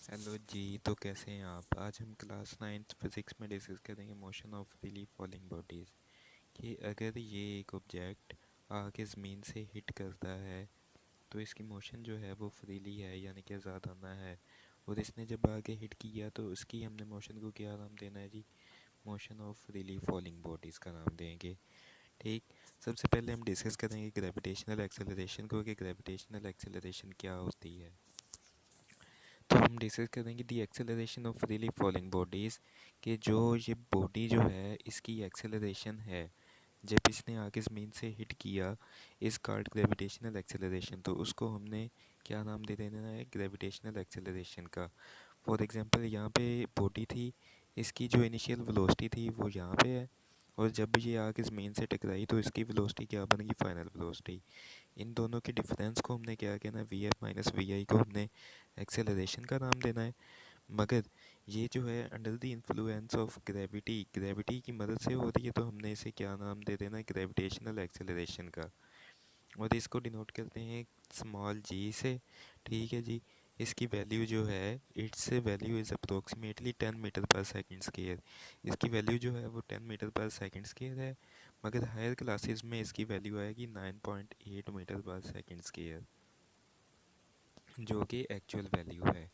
Hello जी। तो कैसे हैं आप? आज हम क्लास नाइन्थ फिज़िक्स में डिस्कस करेंगे motion of freely falling bodies कि अगर ये एक ऑब्जेक्ट आके ज़मीन से हिट करता है तो इसकी मोशन जो है वो फ्रीली है, यानी कि आज़ादाना है। और इसने जब आगे हिट किया तो उसकी हमने मोशन को क्या नाम देना है जी? Motion of freely falling bodies का नाम देंगे। ठीक। सबसे पहले हम डिस्कस करेंगे ग्रेविटेशनल एक्सेलरेशन को कि ग्रेविटेशनल एक्सेलरेशन क्या होती है। तो हम डिस्कस करेंगे the acceleration of freely falling bodies कि जो ये बॉडी जो है इसकी एक्सेलरेशन है जब इसने आगे ज़मीन से हिट किया इस कार्ड ग्रेविटेशनल एक्सेलरेशन, तो उसको हमने क्या नाम दे देना है? ग्रेविटेशनल एक्सेलरेशन का। फॉर एग्जांपल यहाँ पे बॉडी थी, इसकी जो इनिशियल वेलोसिटी थी वो यहाँ पे है, और जब ये आगे ज़मीन से टकराई तो इसकी वेलोसिटी क्या बनेगी? Final velocity. इन दोनों के डिफरेंस को हमने क्या कहना है? वी एफ माइनस वी आई को हमने एक्सेलरेशन का नाम देना है। मगर ये जो है under the influence of gravity, gravity की मदद से हो रही है, तो हमने इसे क्या नाम दे देना है? ग्रेविटेशनल एक्सेलरेशन का। और इसको डिनोट करते हैं स्मॉल जी से। ठीक है जी। इसकी वैल्यू जो है, it's value is approximately 10 metre per second square. इसकी वैल्यू जो है वो 10 मीटर पर सेकंड स्क्वेयर है, मगर हायर क्लासेस में इसकी वैल्यू आएगी 9.8 मीटर पर सेकंड स्क्वेयर, जो कि एक्चुअल वैल्यू है।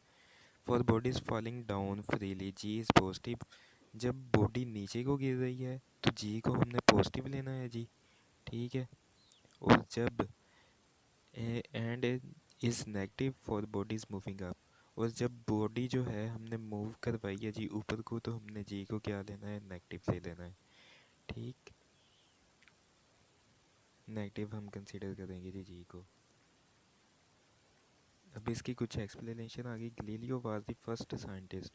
For bodies falling down freely G is positive. जब बॉडी नीचे को गिर रही है तो जी को हमने पॉजिटिव लेना है जी। ठीक है। और जब and is negative for bodies moving up. और जब बॉडी जो है हमने मूव करवाई है जी ऊपर को, तो हमने जी को क्या लेना है? नेगेटिव ले लेना है। ठीक। नेगेटिव हम कंसीडर करेंगे जी को। अब इसकी कुछ एक्सप्लेनेशन आ गई। Galileo was the first scientist.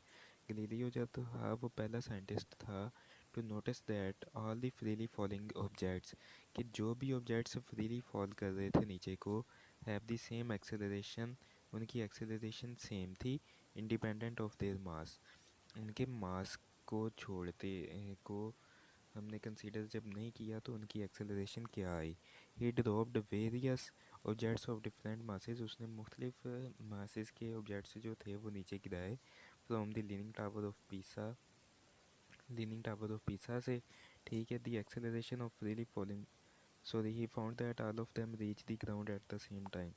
Galileo जो था वो पहला साइंटिस्ट था to notice that all the freely falling objects, कि जो भी ऑब्जेक्ट्स फ्रीली फॉल कर रहे थे नीचे को, हैव द सेम एक्सेलरेशन। उनकी एक्सेलरेशन सेम थी, इंडिपेंडेंट ऑफ देयर मास। उनके मास को छोड़ते को हमने कंसीडर जब नहीं किया तो उनकी एक्सेलरेशन क्या आई? He dropped various objects of different masses. उसने मुख्तलिफ मासेस के ऑब्जेक्ट्स जो थे वो नीचे गिराए from the leaning tower of Pisa से। ठीक है। The acceleration of freely falling, sorry, he found that all of them reach the ground at the same time.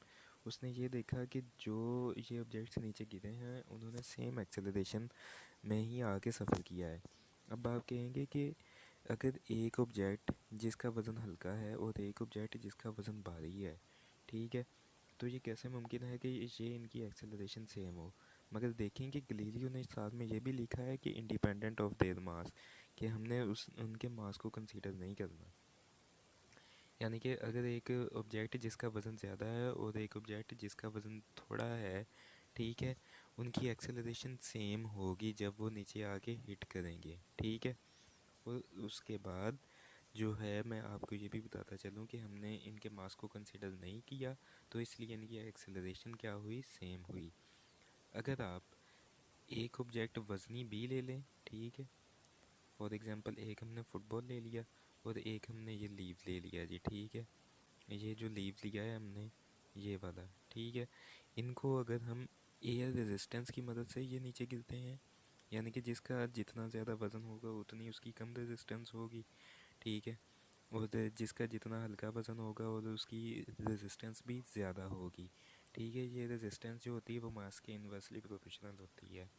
उसने ये देखा कि जो ये ऑब्जेक्ट्स नीचे गिरे हैं उन्होंने सेम एक्सेलरेशन में ही आगे सफ़र किया है। अब आप कहेंगे कि अगर एक ऑब्जेक्ट जिसका वज़न हल्का है और एक ऑब्जेक्ट जिसका वज़न भारी है, ठीक है, तो ये कैसे मुमकिन है कि ये इनकी एक्सेलरेशन सेम हो? मगर देखें कि गलीलियो ने साथ में ये भी लिखा है कि इंडिपेंडेंट ऑफ देयर मास, कि हमने उस उनके मास को कंसीडर नहीं करना। यानी कि अगर एक ऑब्जेक्ट जिसका वज़न ज़्यादा है और एक ऑब्जेक्ट जिसका वज़न थोड़ा है, ठीक है, उनकी एक्सेलरेशन सेम होगी जब वो नीचे आके हिट करेंगे। ठीक है। और उसके बाद जो है मैं आपको ये भी बताता चलूँ कि हमने इनके मास को कंसीडर नहीं किया, तो इसलिए इनकी एक्सेलरेशन क्या हुई? सेम हुई। अगर आप एक ऑब्जेक्ट वज़नी भी ले लें, ठीक है, फॉर एग्जांपल एक हमने फुटबॉल ले लिया और एक हमने ये लीव ले लिया जी। ठीक है। ये जो लीव लिया है हमने, ये वाला, ठीक है, इनको अगर हम एयर रेजिस्टेंस की मदद से ये नीचे गिरते हैं, यानी कि जिसका जितना ज़्यादा वज़न होगा उतनी उसकी कम रेजिस्टेंस होगी। ठीक है। और जिसका जितना हल्का वज़न होगा और उसकी रेजिस्टेंस भी ज़्यादा होगी। ठीक है। ये रेजिस्टेंस जो होती है वो मास के इन्वर्सली प्रोपोर्शनल होती है।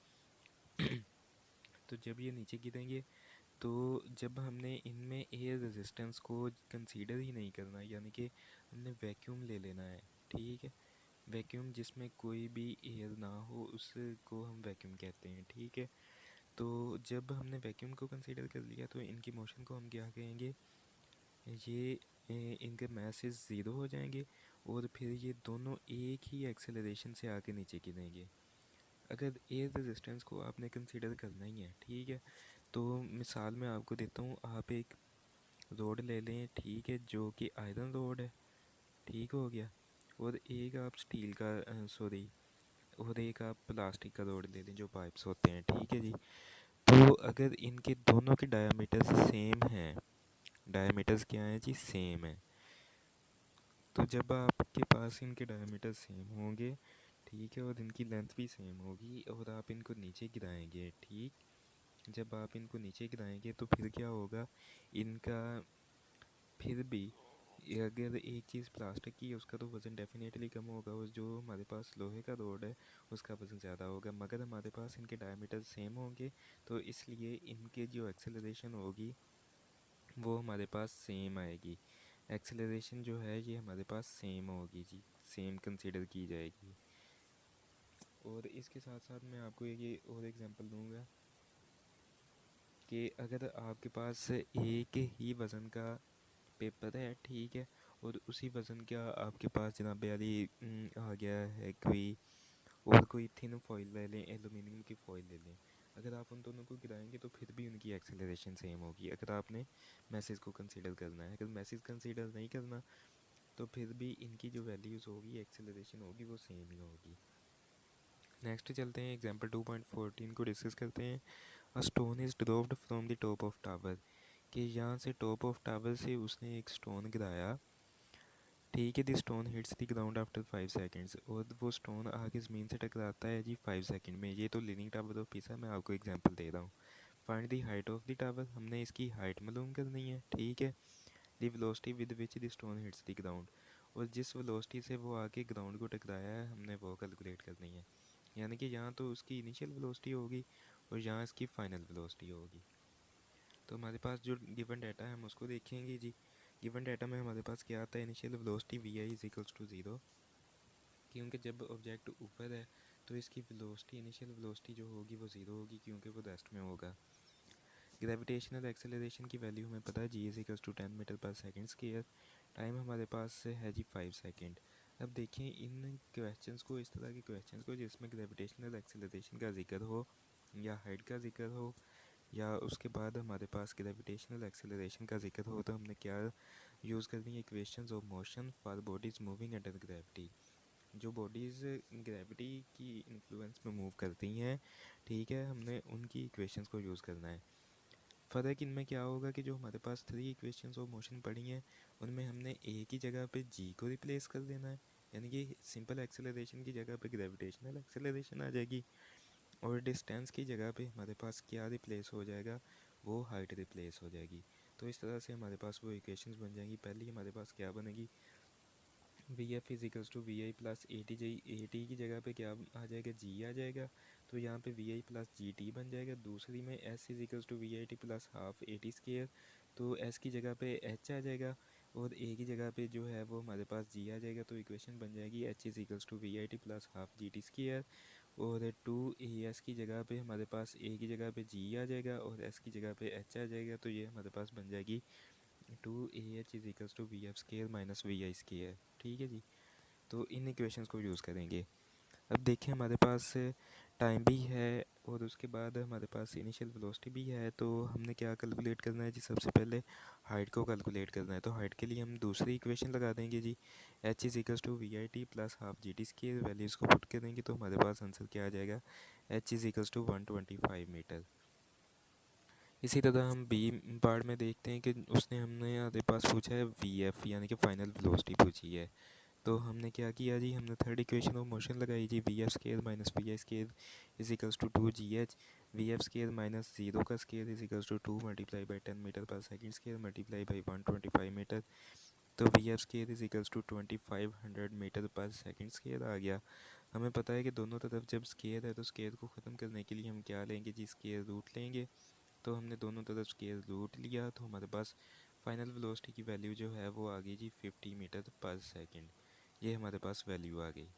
तो जब ये नीचे गिरेंगे तो जब हमने इनमें एयर रेजिस्टेंस को कंसीडर ही नहीं करना, यानी कि हमने वैक्यूम ले लेना है। ठीक है। वैक्यूम जिसमें कोई भी एयर ना हो उसको हम वैक्यूम कहते हैं। ठीक है। तो जब हमने वैक्यूम को कंसीडर कर लिया तो इनकी मोशन को हम क्या कहेंगे? ये इनके मैसेज ज़ीरो हो जाएंगे और फिर ये दोनों एक ही एक्सेलरेशन से आके नीचे गिरेंगे। अगर एयर रेजिस्टेंस को आपने कंसीडर करना ही है, ठीक है, तो मिसाल मैं आपको देता हूँ। आप एक रोड ले लें, ठीक है, जो कि आयरन रोड है, ठीक हो गया, और एक आप स्टील का सॉरी, और एक आप प्लास्टिक का रोड ले लें जो पाइप्स होते हैं। ठीक है जी। तो अगर इनके दोनों के डायामीटर्स सेम हैं, डायामीटर्स क्या हैं जी? सेम है। तो जब आपके पास इनके डायमीटर सेम होंगे, ठीक है, और इनकी लेंथ भी सेम होगी और आप इनको नीचे गिराएंगे। ठीक, जब आप इनको नीचे गिराएंगे तो फिर क्या होगा, इनका फिर भी अगर एक चीज़ प्लास्टिक की है उसका तो वज़न डेफिनेटली कम होगा, और जो हमारे पास लोहे का रोड है उसका वज़न ज़्यादा होगा, मगर हमारे पास इनके डायमीटर सेम होंगे तो इसलिए इनके जो एक्सेलरेशन होगी वो हमारे पास सेम आएगी। एक्सेलरेशन जो है ये हमारे पास सेम होगी जी, सेम कंसीडर की जाएगी। और इसके साथ साथ मैं आपको एक ये और एग्जांपल दूंगा कि अगर आपके पास एक ही वज़न का पेपर है, ठीक है, और उसी वज़न का आपके पास जनाब यारी आ गया है कोई, और कोई थिन फॉइल ले लें, एलुमिनियम की फॉइल ले लें, अगर आप उन दोनों को गिराएंगे तो फिर भी उनकी एक्सेलरेशन सेम होगी। अगर आपने मैसेज को कंसीडर करना है, अगर मैसेज कंसीडर नहीं करना तो फिर भी इनकी जो वैल्यूज़ होगी, एक्सेलरेशन होगी, वो सेम ही होगी। नेक्स्ट चलते हैं, एग्जांपल 2.14 को डिस्कस करते हैं। A stone is dropped from the top of tower, कि यहाँ से टॉप ऑफ टावर से उसने एक स्टोन गिराया, ठीक है। The stone hits the ground after 5 seconds, और वो स्टोन आगे ज़मीन से टकराता है जी 5 सेकेंड में। ये तो लीनिंग टावर ऑफ पिसा, मैं आपको एग्जांपल दे रहा हूँ। Find the height of the tower, हमने इसकी हाइट मालूम करनी है, ठीक है। The velocity with which the stone hits the ground, और जिस वेलोसिटी से वो आके ग्राउंड को टकराया है हमने वो कैलकुलेट करनी है। यानी कि यहाँ तो उसकी इनिशियल वेलोसिटी होगी और यहाँ इसकी फाइनल वेलोसिटी होगी। तो हमारे पास जो गिवन डाटा है हम उसको देखेंगे जी। गिवन डाटा में हमारे पास क्या आता है, initial velocity V I is equals to 0, क्योंकि जब ऑब्जेक्ट ऊपर है तो इसकी वेलोसिटी, इनिशियल वेलोसिटी जो होगी वो 0 होगी क्योंकि वो रेस्ट में होगा। ग्रेविटेशनल एक्सेलरेशन की वैल्यू हमें पता है, जी is equals to 10 metre per second square. Time हमारे पास है जी 5 सेकेंड। अब देखें इन क्वेश्चंस को, इस तरह के क्वेश्चंस को जिसमें ग्रेविटेशनल एक्सेलरेशन का जिक्र हो या हाइट का जिक्र हो, या उसके बाद हमारे पास ग्रेविटेशनल एक्सेलरेशन का जिक्र हो, तो हमने क्या यूज़ करनी है, equations of motion for bodies moving under gravity. जो बॉडीज़ ग्रेविटी की इन्फ्लुएंस में मूव करती हैं, ठीक है, हमने उनकी इक्वेशंस को यूज़ करना है। फ़र्क इनमें क्या होगा कि जो हमारे पास 3 इक्वेशंस ऑफ मोशन पड़ी हैं उनमें हमने एक ही जगह पे जी को रिप्लेस कर देना है, यानी कि सिंपल एक्सेलरेशन की जगह पे ग्रेविटेशनल एक्सेलरेशन आ जाएगी, और डिस्टेंस की जगह पे हमारे पास क्या रिप्लेस हो जाएगा, वो हाइट रिप्लेस हो जाएगी। तो इस तरह से हमारे पास वो इक्वेशंस बन जाएंगी। पहली हमारे पास क्या बनेगी, V F is equals to V I plus A T, G A T की जगह पे क्या आ जाएगा, जी आ जाएगा, तो यहाँ पे V I plus G T बन जाएगा। दूसरी में S is equals to V I T plus half A T square, तो एस की जगह पे एच आ जाएगा और ए की जगह पे जो है वो हमारे पास जी आ जाएगा। तो इक्वेशन बन जाएगी H is equals to V I T plus half G T square, और टू ए एस की जगह पे हमारे पास ए की जगह पे जी आ जाएगा और एस की जगह पे एच आ जाएगा। तो ये हमारे पास बन जाएगी two A H is equals to V F square minus V I square, ठीक है जी। तो इन इक्वेशंस को यूज़ करेंगे। अब देखें हमारे पास टाइम भी है और उसके बाद हमारे पास इनिशियल वेलोसिटी भी है, तो हमने क्या कैलकुलेट करना है जी, सबसे पहले हाइट को कैलकुलेट करना है। तो हाइट के लिए हम दूसरी इक्वेशन लगा देंगे जी, H is equals to V I T plus half G T की वैल्यूज़ को पुट करेंगे तो हमारे पास आंसर क्या आ जाएगा, H is equals to 125 meter. इसी तरह हम बी पार्ट में देखते हैं कि उसने हमने हमारे पास पूछा है वी एफ यानी कि फाइनल वेलोसिटी पूछी है। तो हमने क्या किया जी, हमने थर्ड इक्वेशन ऑफ मोशन लगाई जी, V F square minus V I square is equals to 2 GH, V F square minus 0 का square is equals to 2 multiply by 10 metre per second square multiply by 125 metre. तो V F square is equals to 2500 metre per second square आ गया। हमें पता है कि दोनों तरफ जब स्केयर है तो स्केयर को ख़त्म करने के लिए हम क्या लेंगे जी, स्केयर रूट लेंगे। तो हमने दोनों तरफ स्केयर रूट लिया तो हमारे पास फाइनल वेलोसिटी की वैल्यू जो है वो आ गई जी 50 मीटर पर सेकेंड। ये हमारे पास वैल्यू आ गई।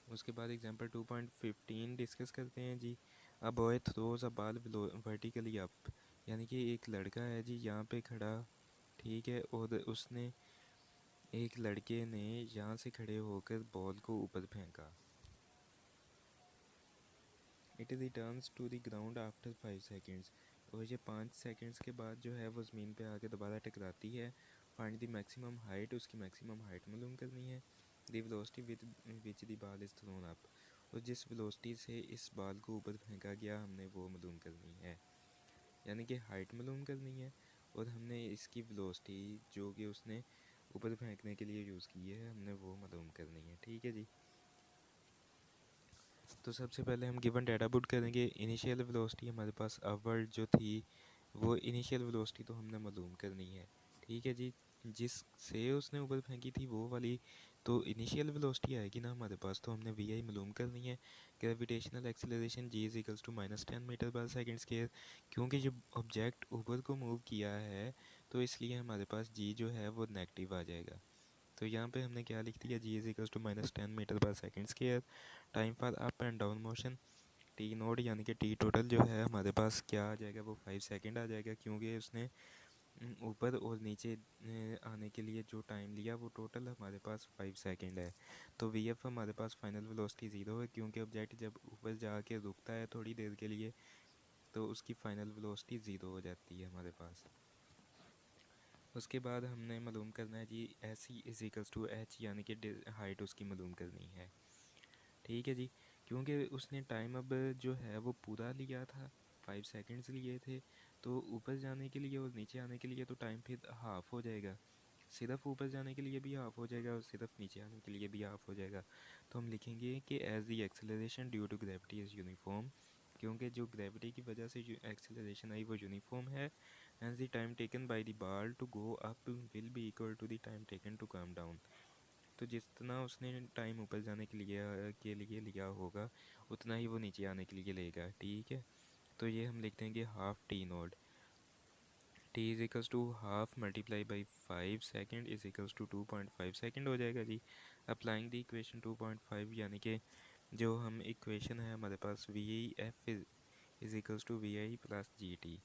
उसके बाद एग्जांपल 2.15 डिस्कस करते हैं जी। A boy throws a ball vertically up, यानी कि एक लड़का है जी यहाँ पे खड़ा, ठीक है, और उसने एक लड़के ने यहाँ से खड़े होकर बॉल को ऊपर फेंका। It returns to the ground after 5 seconds, और ये 5 सेकेंड्स के बाद जो है वो ज़मीन पे आके दोबारा टकराती है। फाइंड द मैक्सिमम हाइट, उसकी मैक्सिमम हाइट मालूम करनी है। The velocity with which the ball is thrown up, और जिस वेलोसिटी से इस बॉल को ऊपर फेंका गया हमने वो मालूम करनी है, यानी कि हाइट मालूम करनी है और हमने इसकी वेलोसिटी जो कि उसने ऊपर फेंकने के लिए यूज़ की है, हमने वो मालूम करनी है। ठीक है जी। तो सबसे पहले हम गिवन डाटा पुट करेंगे। इनिशियल वेलोसिटी हमारे पास अपवर्ड जो थी वो इनिशियल वेलोसिटी तो हमने मालूम करनी है। ठीक है जी। जिससे उसने ऊपर फेंकी थी वो वाली तो इनिशियल वेलोसिटी आएगी ना हमारे पास, तो हमने वी आई मालूम करनी है। Gravitational acceleration G is equals to -10 metre per second square. क्योंकि जब ऑब्जेक्ट ऊपर को मूव किया है तो इसलिए हमारे पास जी जो है वो नेगेटिव आ जाएगा। तो यहाँ पे हमने क्या लिख दिया, जी is equals to -10 metre per second square. Time for up and down motion T node यानी कि टी टोटल जो है हमारे पास क्या आ जाएगा, वो 5 सेकेंड आ जाएगा, क्योंकि उसने ऊपर और नीचे आने के लिए जो टाइम लिया वो टोटल हमारे पास 5 सेकेंड है। तो वी एफ हमारे पास फाइनल वेलोसिटी ज़ीरो है, क्योंकि ऑब्जेक्ट जब ऊपर जाके रुकता है थोड़ी देर के लिए तो उसकी फाइनल वेलोसिटी ज़ीरो हो जाती है हमारे पास। उसके बाद हमने मालूम करना है G S E is equals to H, यानी कि हाइट उसकी मालूम करनी है। ठीक है जी। क्योंकि उसने टाइम अब जो है वो पूरा लिया था, 5 सेकेंड्स लिए थे, तो ऊपर जाने के लिए और नीचे आने के लिए तो टाइम फिर हाफ़ हो जाएगा। सिर्फ ऊपर जाने के लिए भी हाफ़ हो जाएगा और सिर्फ नीचे आने के लिए भी हाफ़ हो जाएगा। तो हम लिखेंगे कि as the acceleration due to gravity is uniform, क्योंकि जो ग्रेविटी की वजह से जो एक्सेलरेशन आई वो यूनिफॉर्म है। As the time taken by the ball to go up will be equal to the time taken to come down. तो जितना उसने टाइम ऊपर जाने के लिए लिया होगा उतना ही वो नीचे आने के लिए लेगा। ठीक है। तो ये हम लिख देंगे half T nought, T is equals to half multiply by 5 second is equals to 2.5 second हो जाएगा जी। अप्लाइंग द इक्वेशन 2.5 यानी कि जो हम इक्वेशन है हमारे पास V F is equals to V I plus G T.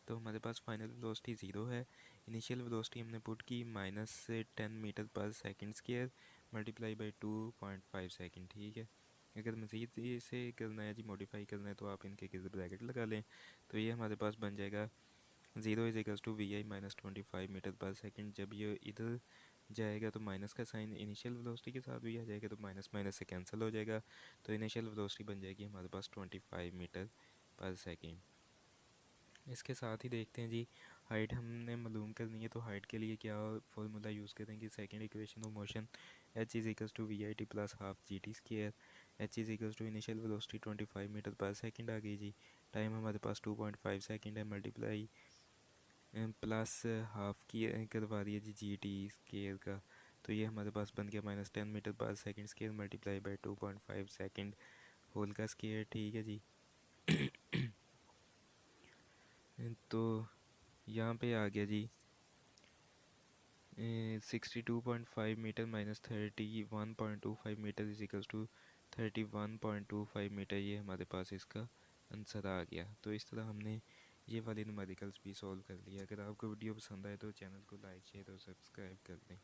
तो हमारे पास फाइनल वेलोसिटी ज़ीरो है। इनिशियल वेलोसिटी हमने पुट की -10 metre per second square multiply by 2.5 second. ठीक है। अगर मज़ीद इसे करना है जी, मॉडिफाई करना है, तो आप इनके किसी ब्रैकेट लगा लें। तो ये हमारे पास बन जाएगा zero is equals to V I -25 metre per second. जब ये इधर जाएगा तो माइनस का साइन इनिशियल वेलोसिटी के साथ भी आ जाएगा, तो माइनस माइनस से कैंसिल हो जाएगा। तो इनिशियल वेलोसिटी बन जाएगी हमारे पास 25 मीटर पर सेकेंड। इसके साथ ही देखते हैं जी हाइट हमने मालूम करनी है। तो हाइट के लिए क्या फॉर्मूला यूज़ करेंगे, second equation of motion H is equals to V I T plus half G T square. H is equals to initial velocity 25 metre per second आ गई जी। टाइम हमारे पास 2.5 सेकेंड है, मल्टीप्लाई प्लस हाफ की करवा दिया जी जी टी स्केयर का। तो ये हमारे पास बन गया -10 metre per second square multiply by 2.5 second whole का स्केयर। ठीक है जी। तो यहाँ पे आ गया जी 62.5 metre -31.25 metre is equals to 31.25 metre. ये हमारे पास इसका आंसर आ गया। तो इस तरह हमने ये वाले न्यूमेरिकल्स भी सॉल्व कर लिया। अगर आपको वीडियो पसंद आए तो चैनल को लाइक शेयर और सब्सक्राइब कर दें।